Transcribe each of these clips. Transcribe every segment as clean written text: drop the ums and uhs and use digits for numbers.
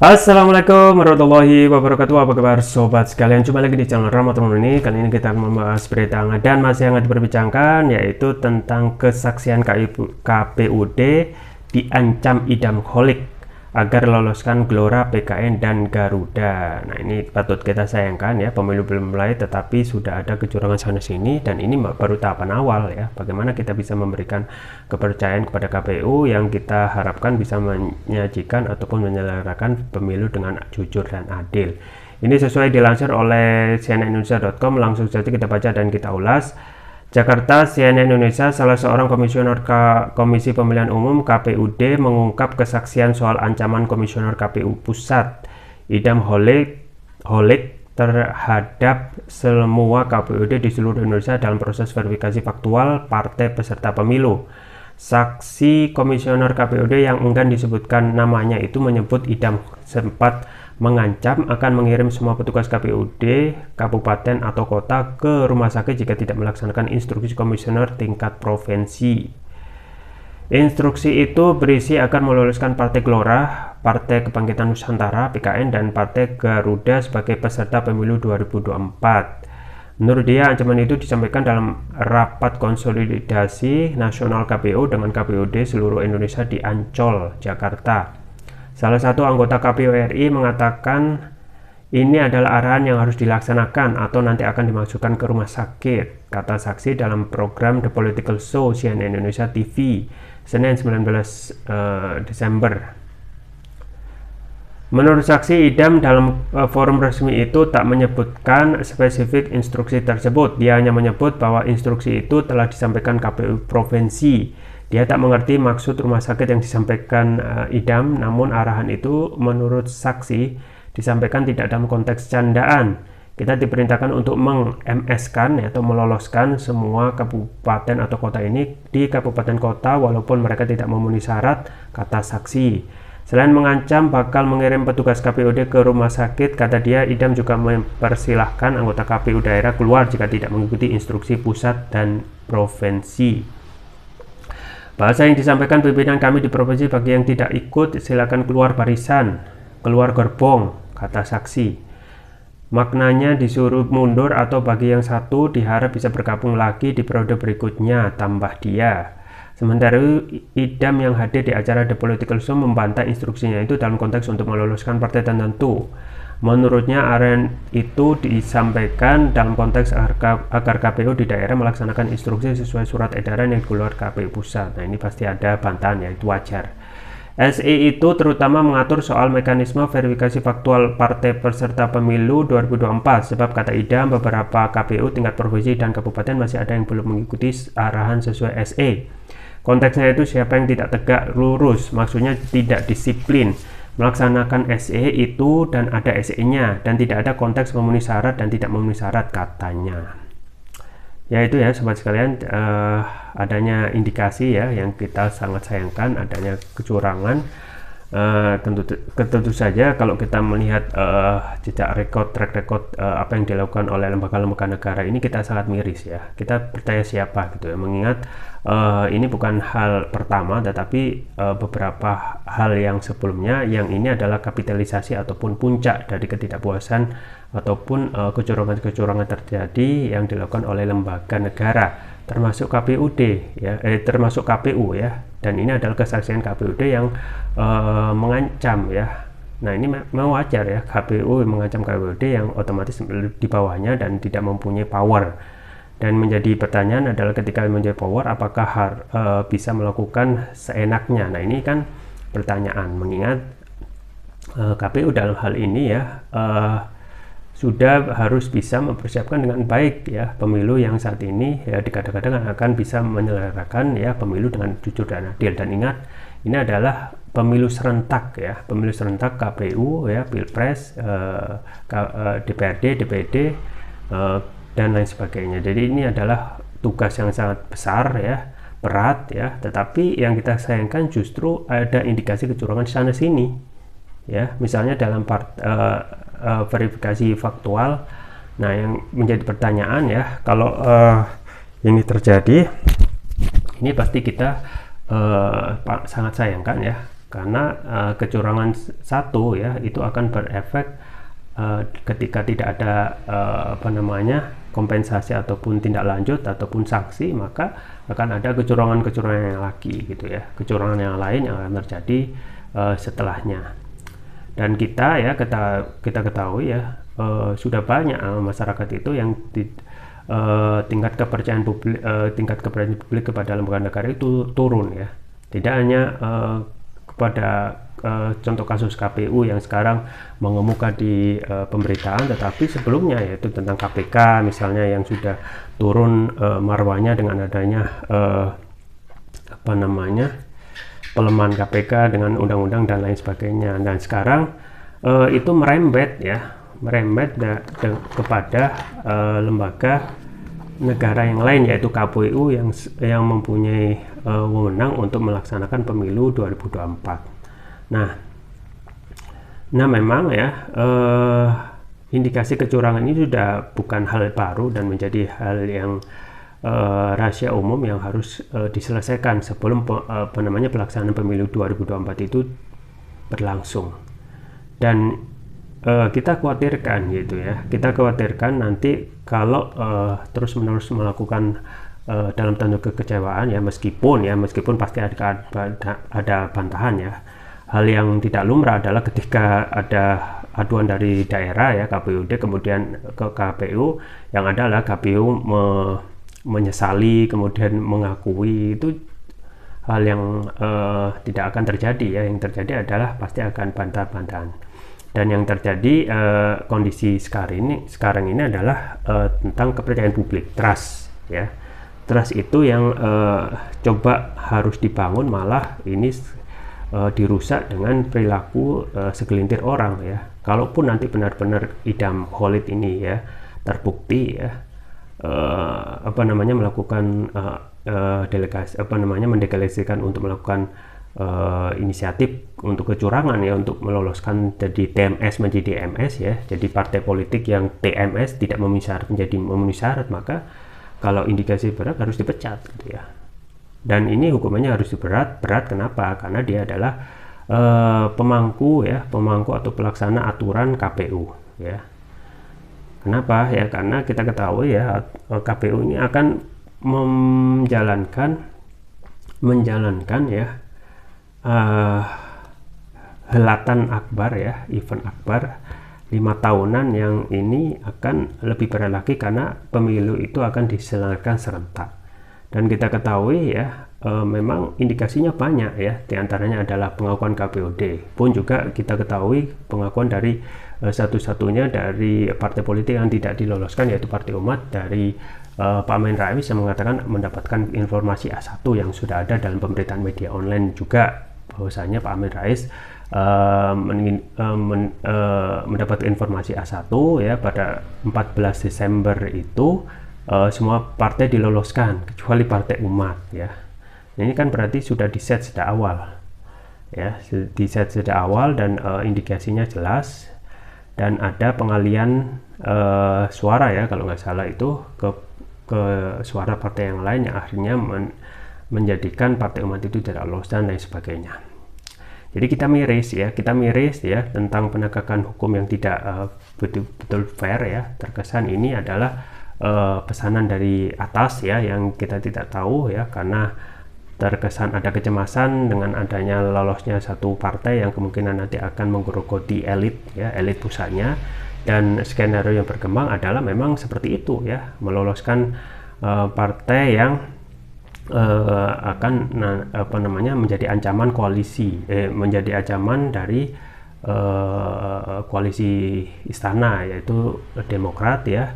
Assalamualaikum warahmatullahi wabarakatuh. Apa kabar sobat sekalian? Jumpa lagi di channel Ramadan ini. Kali ini kita akan membahas berita hangat dan masih hangat diperbincangkan, yaitu tentang kesaksian KPUD diancam idam holik agar loloskan Gelora, PKN dan Garuda. Nah, ini patut kita sayangkan ya, pemilu belum mulai tetapi sudah ada kecurangan sana sini, dan ini baru tahapan awal ya. Bagaimana kita bisa memberikan kepercayaan kepada KPU yang kita harapkan bisa menyajikan ataupun menyelenggarakan pemilu dengan jujur dan adil. Ini sesuai dilansir oleh cnnindonesia.com. Langsung saja kita baca dan kita ulas. Jakarta, CNN Indonesia, salah seorang komisioner Komisi Pemilihan Umum KPUD mengungkap kesaksian soal ancaman Komisioner KPU Pusat idam holik terhadap semua KPUD di seluruh Indonesia dalam proses verifikasi faktual partai peserta pemilu. Saksi Komisioner KPUD yang enggan disebutkan namanya itu menyebut idam sempat mengancam akan mengirim semua petugas KPUD, kabupaten atau kota ke rumah sakit jika tidak melaksanakan instruksi komisioner tingkat provinsi. Instruksi itu berisi akan meloloskan Partai Gelora, Partai Kebangkitan Nusantara (PKN) dan Partai Garuda sebagai peserta pemilu 2024. Menurut dia, ancaman itu disampaikan dalam rapat konsolidasi nasional KPU dengan KPUD seluruh Indonesia di Ancol, Jakarta. Salah satu anggota KPU RI mengatakan ini adalah arahan yang harus dilaksanakan atau nanti akan dimasukkan ke rumah sakit, kata saksi dalam program The Political Show CNN Indonesia TV, Senin 19 Desember. Menurut saksi, idam dalam forum resmi itu tak menyebutkan spesifik instruksi tersebut. Dia hanya menyebut bahwa instruksi itu telah disampaikan KPU provinsi. Dia tak mengerti maksud rumah sakit yang disampaikan idam, namun arahan itu menurut saksi disampaikan tidak dalam konteks candaan. Kita diperintahkan untuk meng-MS-kan atau meloloskan semua kabupaten atau kota ini di kabupaten kota walaupun mereka tidak memenuhi syarat, kata saksi. Selain mengancam bakal mengirim petugas KPUD ke rumah sakit, kata dia, idam juga mempersilahkan anggota KPU daerah keluar jika tidak mengikuti instruksi pusat dan provinsi. Bahasa yang disampaikan pimpinan kami di provinsi, bagi yang tidak ikut silakan keluar barisan, keluar gerbong, kata saksi. Maknanya disuruh mundur atau bagi yang satu diharap bisa bergabung lagi di periode berikutnya, tambah dia. Sementara idam yang hadir di acara The Political Show membantah instruksinya itu dalam konteks untuk meloloskan partai tertentu. Menurutnya arahan itu disampaikan dalam konteks agar KPU di daerah melaksanakan instruksi sesuai surat edaran yang dikeluarkan KPU pusat. Nah, ini pasti ada bantahan ya, itu wajar. SE itu terutama mengatur soal mekanisme verifikasi faktual partai peserta pemilu 2024, sebab kata idam beberapa KPU tingkat provinsi dan kabupaten masih ada yang belum mengikuti arahan sesuai SE. Konteksnya itu siapa yang tidak tegak lurus, maksudnya tidak disiplin melaksanakan SE itu dan ada SE-nya dan tidak ada konteks memenuhi syarat dan tidak memenuhi syarat, katanya. Ya itu ya sobat sekalian, adanya indikasi ya yang kita sangat sayangkan, adanya kecurangan. Tentu saja kalau kita melihat jejak track record apa yang dilakukan oleh lembaga-lembaga negara ini, kita sangat miris ya. Kita percaya siapa gitu ya, mengingat ini bukan hal pertama tetapi beberapa hal yang sebelumnya yang ini adalah kapitalisasi ataupun puncak dari ketidakpuasan ataupun kecurangan-kecurangan terjadi yang dilakukan oleh lembaga negara, termasuk KPUD ya, termasuk KPU ya. Dan ini adalah kesaksian KPUD yang mengancam ya. Nah, ini memang wajar ya, KPU mengancam KPUD yang otomatis di bawahnya dan tidak mempunyai power. Dan menjadi pertanyaan adalah ketika menjadi power, apakah bisa melakukan seenaknya. Nah, ini kan pertanyaan, mengingat KPU dalam hal ini ya sudah harus bisa mempersiapkan dengan baik ya pemilu yang saat ini ya dikatakan akan bisa menyelenggarakan ya pemilu dengan jujur dan adil. Dan ingat, ini adalah pemilu serentak ya, pemilu serentak KPU ya, Pilpres, DPRD, DPD dan lain sebagainya. Jadi ini adalah tugas yang sangat besar ya, berat ya, tetapi yang kita sayangkan justru ada indikasi kecurangan sana sini ya, misalnya dalam verifikasi faktual. Nah, yang menjadi pertanyaan ya, kalau ini terjadi, ini pasti kita sangat sayangkan ya, karena kecurangan satu ya itu akan berefek ketika tidak ada kompensasi ataupun tindak lanjut ataupun sanksi, maka akan ada kecurangan-kecurangan yang lagi gitu ya, kecurangan yang lain yang akan terjadi setelahnya. Dan kita ketahui ya sudah banyak masyarakat itu yang tingkat kepercayaan publik kepada lembaga negara itu turun ya. Tidak hanya kepada contoh kasus KPU yang sekarang mengemuka di pemberitaan, tetapi sebelumnya yaitu tentang KPK misalnya yang sudah turun marwahnya dengan adanya pelemahan KPK dengan undang-undang dan lain sebagainya. Dan sekarang itu merembet kepada lembaga negara yang lain yaitu KPU yang mempunyai wewenang untuk melaksanakan pemilu 2024. Nah memang ya indikasi kecurangan ini sudah bukan hal baru dan menjadi hal yang rahasia umum yang harus diselesaikan sebelum pelaksanaan pemilu 2024 itu berlangsung. Dan kita khawatirkan gitu ya, nanti kalau terus-menerus melakukan dalam tanda kekecewaan ya, meskipun pasti ada bantahan ya. Hal yang tidak lumrah adalah ketika ada aduan dari daerah ya KPUD kemudian ke KPU, yang adalah KPU menyesali kemudian mengakui, itu hal yang tidak akan terjadi ya. Yang terjadi adalah pasti akan bantah-bantahan. Dan yang terjadi kondisi sekarang ini adalah tentang kepercayaan publik, trust ya. Trust itu yang coba harus dibangun, malah ini dirusak dengan perilaku segelintir orang ya. Kalaupun nanti benar-benar Idam Khalid ini ya terbukti ya melakukan mendeklarasikan untuk melakukan inisiatif untuk kecurangan ya, untuk meloloskan jadi TMS menjadi MS ya, jadi partai politik yang TMS tidak memenuhi syarat menjadi memenuhi syarat, maka kalau indikasi berat harus dipecat gitu ya. Dan ini hukumannya harus berat. Kenapa? Karena dia adalah pemangku atau pelaksana aturan KPU ya. Kenapa ya? Karena kita ketahui ya KPU ini akan menjalankan ya helatan akbar ya, event akbar 5 tahunan yang ini akan lebih berat lagi karena pemilu itu akan diselenggarakan serentak. Dan kita ketahui ya memang indikasinya banyak ya, diantaranya adalah pengakuan KPUD, pun juga kita ketahui pengakuan dari satu-satunya dari partai politik yang tidak diloloskan yaitu Partai Umat, dari Pak Amin Rais yang mengatakan mendapatkan informasi A1 yang sudah ada dalam pemberitaan media online juga, bahwasanya Pak Amin Rais mendapat informasi A1 ya pada 14 Desember itu semua partai diloloskan kecuali Partai Umat ya. Ini kan berarti sudah diset sejak awal ya, dan indikasinya jelas, dan ada pengalian suara ya kalau nggak salah itu ke suara partai yang lain yang akhirnya menjadikan Partai Umat itu tidak lolos dan lain sebagainya. Jadi kita miris ya tentang penegakan hukum yang tidak betul-betul fair ya. Terkesan ini adalah pesanan dari atas ya, yang kita tidak tahu ya, karena terkesan ada kecemasan dengan adanya lolosnya satu partai yang kemungkinan nanti akan menggerogoti elit pusatnya, dan skenario yang berkembang adalah memang seperti itu ya, meloloskan partai yang akan menjadi ancaman koalisi, menjadi ancaman dari koalisi istana, yaitu Demokrat ya,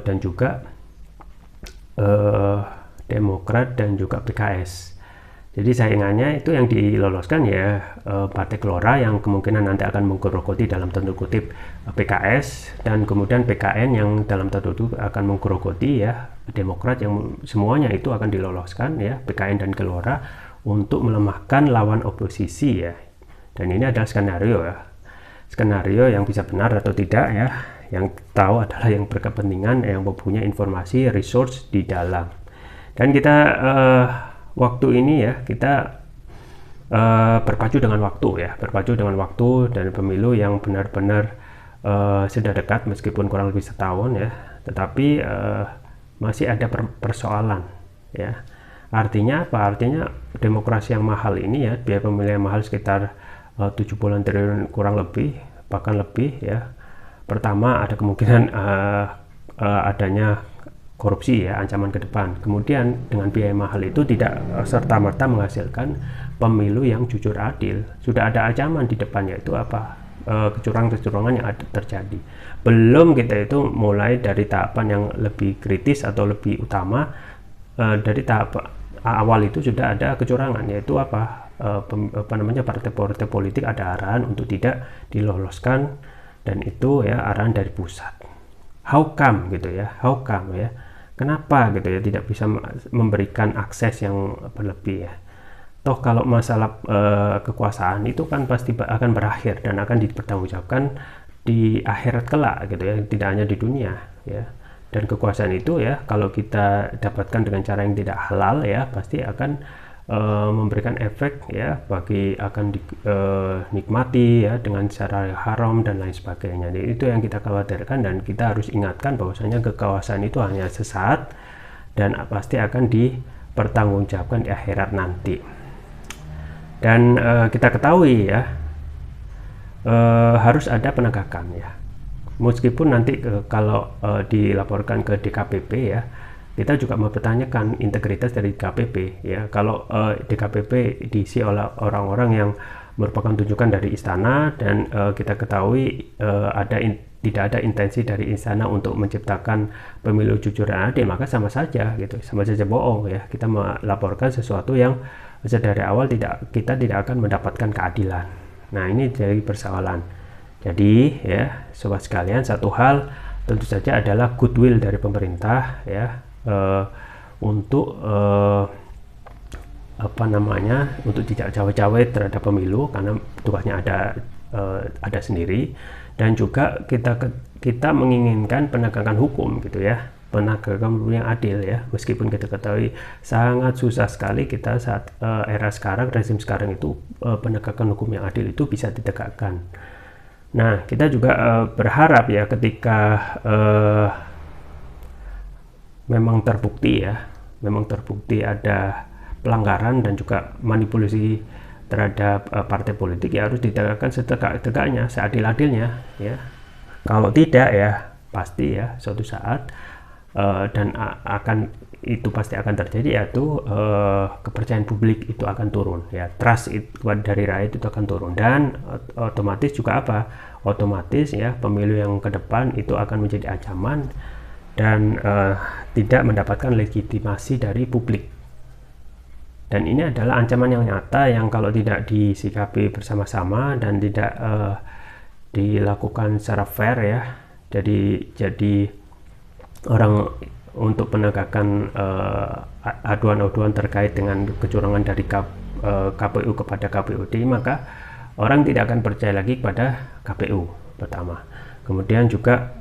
dan juga Demokrat dan juga PKS. Jadi saingannya itu yang diloloskan ya Partai Gelora yang kemungkinan nanti akan menggerogoti dalam tanda kutip PKS, dan kemudian PKN yang dalam tanda kutip akan menggerogoti ya Demokrat, yang semuanya itu akan diloloskan ya PKN dan Gelora untuk melemahkan lawan oposisi ya. Dan ini adalah skenario yang bisa benar atau tidak ya, yang tahu adalah yang berkepentingan, yang mempunyai informasi resource di dalam. Dan kita waktu ini ya kita berpacu dengan waktu ya, berpacu dengan waktu, dan pemilu yang benar-benar sudah dekat meskipun kurang lebih setahun ya, tetapi masih ada persoalan ya. Artinya apa? Artinya demokrasi yang mahal ini ya, biaya pemilu yang mahal sekitar 70 triliun kurang lebih, bahkan lebih ya. Pertama ada kemungkinan adanya korupsi ya, ancaman ke depan. Kemudian dengan biaya mahal itu tidak serta-merta menghasilkan pemilu yang jujur adil. Sudah ada ancaman di depannya, itu apa? Kecurangan-kecurangan yang ada terjadi. Belum kita itu mulai dari tahapan yang lebih kritis atau lebih utama. Dari tahap awal itu sudah ada kecurangan, yaitu apa namanya, partai-partai politik ada arahan untuk tidak diloloskan, dan itu ya arahan dari pusat. How come gitu ya, how come ya, kenapa gitu ya tidak bisa memberikan akses yang berlebih ya. Toh kalau masalah kekuasaan itu kan pasti akan berakhir dan akan dipertanggungjawabkan di akhirat kelak gitu ya, tidak hanya di dunia ya. Dan kekuasaan itu ya kalau kita dapatkan dengan cara yang tidak halal ya, pasti akan memberikan efek ya, bagi akan dinikmati ya dengan cara haram dan lain sebagainya. Jadi itu yang kita khawatirkan, dan kita harus ingatkan bahwasanya kekuasaan itu hanya sesaat dan pasti akan dipertanggungjawabkan di akhirat nanti. Dan kita ketahui ya, harus ada penegakan ya, meskipun nanti kalau dilaporkan ke DKPP ya, kita juga mempertanyakan integritas dari DKPP ya. Kalau DKPP diisi oleh orang-orang yang merupakan tunjukan dari istana, dan kita ketahui tidak ada intensi dari istana untuk menciptakan pemilu jujur dan adil, maka sama saja gitu, sama saja bohong ya. Kita melaporkan sesuatu yang dari awal kita tidak akan mendapatkan keadilan. Nah, ini jadi persoalan. Jadi ya sobat sekalian, satu hal tentu saja adalah goodwill dari pemerintah ya, untuk untuk tidak cawe-cawe terhadap pemilu, karena tugasnya ada sendiri. Dan juga kita menginginkan penegakan hukum gitu ya, penegakan hukum yang adil ya, meskipun kita ketahui sangat susah sekali kita saat era sekarang, rezim sekarang itu penegakan hukum yang adil itu bisa ditegakkan. Nah, kita juga berharap ya, ketika memang terbukti ada pelanggaran dan juga manipulasi terhadap partai politik, ya harus ditegakkan setegak-tegaknya, seadil-adilnya ya. Kalau tidak ya pasti ya suatu saat dan itu pasti akan terjadi, yaitu kepercayaan publik itu akan turun ya, trust dari rakyat itu akan turun, dan otomatis juga otomatis ya pemilu yang ke depan itu akan menjadi ancaman dan tidak mendapatkan legitimasi dari publik. Dan ini adalah ancaman yang nyata, yang kalau tidak disikapi bersama-sama dan tidak dilakukan secara fair ya, jadi orang untuk penegakan aduan-aduan terkait dengan kecurangan dari KPU kepada KPUD, maka orang tidak akan percaya lagi kepada KPU pertama. Kemudian juga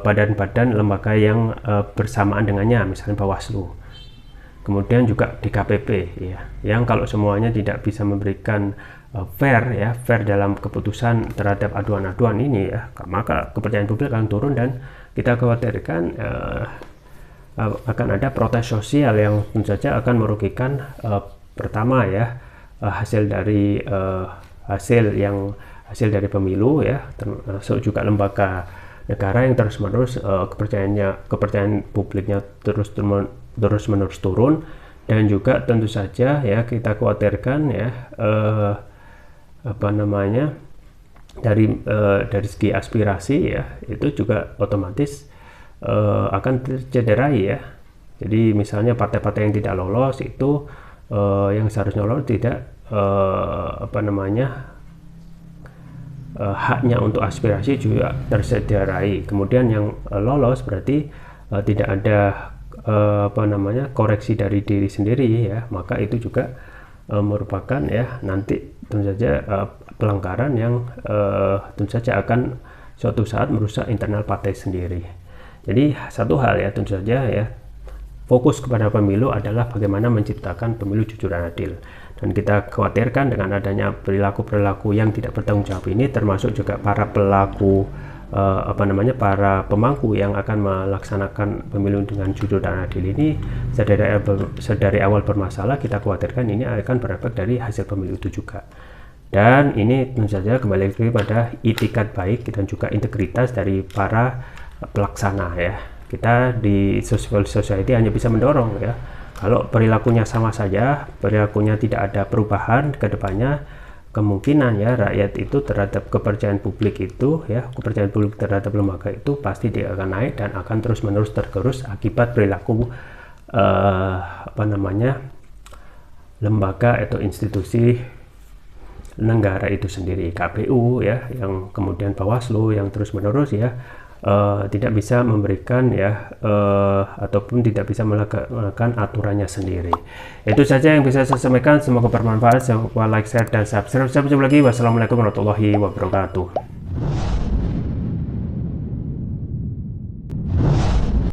badan-badan lembaga yang bersamaan dengannya, misalnya Bawaslu. Kemudian juga DKPP ya, yang kalau semuanya tidak bisa memberikan fair dalam keputusan terhadap aduan-aduan ini ya, maka kepercayaan publik akan turun, dan kita khawatirkan akan ada protes sosial yang tentu saja akan merugikan pertama ya hasil dari dari pemilu ya, termasuk juga lembaga negara yang terus-menerus kepercayaan publiknya terus-menerus turun, dan juga tentu saja ya kita khawatirkan ya dari segi aspirasi ya, itu juga otomatis akan tercederai ya. Jadi misalnya partai-partai yang tidak lolos itu yang seharusnya lolos tidak haknya untuk aspirasi juga tercederai. Kemudian yang lolos berarti tidak ada koreksi dari diri sendiri ya, maka itu juga merupakan ya nanti tentu saja pelanggaran yang tentu saja akan suatu saat merusak internal partai sendiri. Jadi satu hal ya, tentu saja ya fokus kepada pemilu adalah bagaimana menciptakan pemilu jujur dan adil. Dan kita khawatirkan dengan adanya perilaku-perilaku yang tidak bertanggung jawab ini, termasuk juga para pelaku para pemangku yang akan melaksanakan pemilu dengan jujur dan adil ini, sedari awal bermasalah, kita khawatirkan ini akan berefek dari hasil pemilu itu juga. Dan ini tentu saja kembali lagi pada itikat baik dan juga integritas dari para pelaksana ya. Kita di civil society hanya bisa mendorong ya, kalau perilakunya sama saja, perilakunya tidak ada perubahan ke depannya, kemungkinan ya rakyat itu terhadap kepercayaan publik itu ya, kepercayaan publik terhadap lembaga itu pasti dia akan naik dan akan terus-menerus tergerus akibat perilaku lembaga atau institusi negara itu sendiri, KPU ya, yang kemudian Bawaslu yang terus-menerus ya tidak bisa memberikan ya ataupun tidak bisa melakukan aturannya sendiri. Itu saja yang bisa saya sampaikan, semoga bermanfaat. Jangan lupa like, share, dan subscribe. Sampai jumpa lagi. Wassalamualaikum warahmatullahi wabarakatuh.